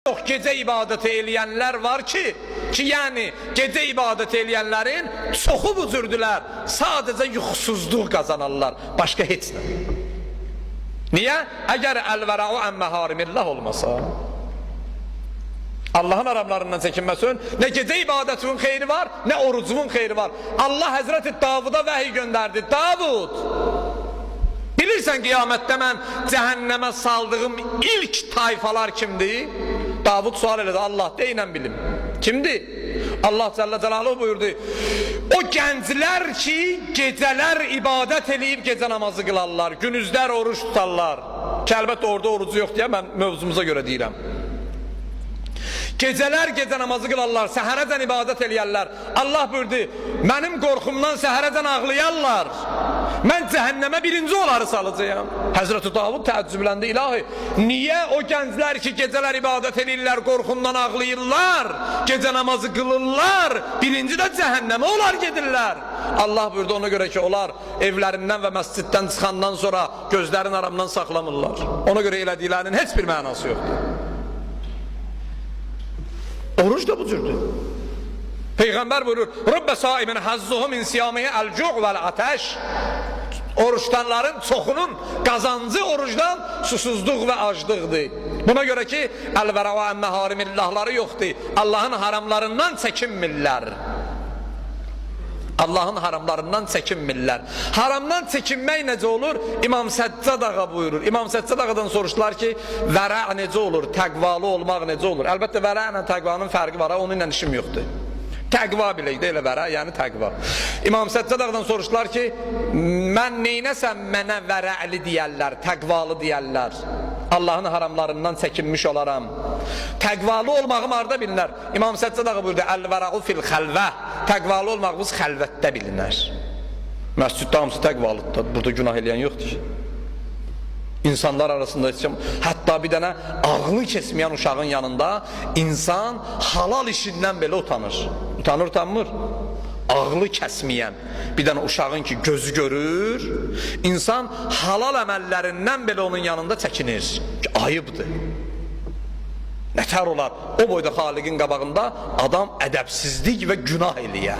Çox gecə ibadət eləyənlər var ki, yəni gecə ibadət eləyənlərin çoxu bu cürdülər, sadəcə yuxusuzluq qazanarlar, başqa heç nə. Niyə? Əgər əl-vəra'u ən məharimillah olmasa, Allahın haramlarından çəkinməsin, nə gecə ibadətimin xeyri var, nə orucumun xeyri var. Allah Həzrəti Davuda vəhiy göndərdi. Davud, bilirsən qiyamətdə mən cəhənnəmə saldığım ilk tayfalar kimdir? Davud sual elədi, Allah deynən bilim. Kimdir? Allah Cəllə Cəlaluhu buyurdu, o gənclər ki, gecələr ibadət eləyib gecə namazı qılarlar, günüzlər oruç tutarlar. Ki, əlbəttə orada orucu yox deyə mən mövzumuza görə deyirəm. Gecələr gecə namazı qılarlar, səhərəcən ibadət eləyərlər. Allah buyurdu, mənim qorxumdan səhərəcən ağlayarlar. Mən cəhənnəmə birinci onları salacağım. Həzrəti Davud təəccübləndi, ilahi, niyə o gənclər ki, gecələr ibadət eləyirlər, qorxundan ağlayırlar, gecə namazı qılırlar, birinci də cəhənnəmə onlar gedirlər. Allah buyurdu, ona görə ki, onlar evlərindən və məsciddən çıxandan sonra gözlərin aramdan saxlamırlar. Ona görə elədiklərinin heç bir mənası yoxdur. Oruç da bu cürdür. Peyğəmbər buyurur, Rəbbə saimin hazzuhu min siyamihi əl-cuq vəl-atəş. Oruçdanların çoxunun qazancı orucdan susuzluq və aclıqdır. Buna görə ki, əl-vərəva ən-məharimillahları yoxdur. Allahın haramlarından çəkinmirlər. Allahın haramlarından çəkinmirlər. Haramdan çəkinmək necə olur? İmam Səccad ağa buyurur. İmam Səccad ağadan soruşdular ki, vərə necə olur? Təqvalı olmaq necə olur? Əlbəttə vərə ilə təqvanın fərqi var, onun ilə işim yoxdur. Təqva biləkdə elə vərə, yəni təqva. İmam Səccad ağadan soruşdular ki, mən neynəsəm mənə vərəli deyərlər, təqvalı deyərlər. Allahın haramlarından çəkinmiş olaram. Təqvalı olmağım harda bilinər? İmam Səccad ağa buyurdu, əl-vərəqu fil xəlvə. Təqvalı olmağımız xəlvətdə bilinər. Məsciddə hamısı təqvalıdır, burada günah eləyən yoxdur ki. İnsanlar arasında hətta bir dənə ağlı kesməyən uşağın yanında insan halal işindən belə utanır. Utanır, utanmır. Ağlı kəsməyən bir dənə uşağın ki gözü görür, insan halal əməllərindən belə onun yanında çəkinir. Ayıbdır. Nətər olar? O boyda Xaliqin qabağında adam ədəbsizlik və günah eləyə.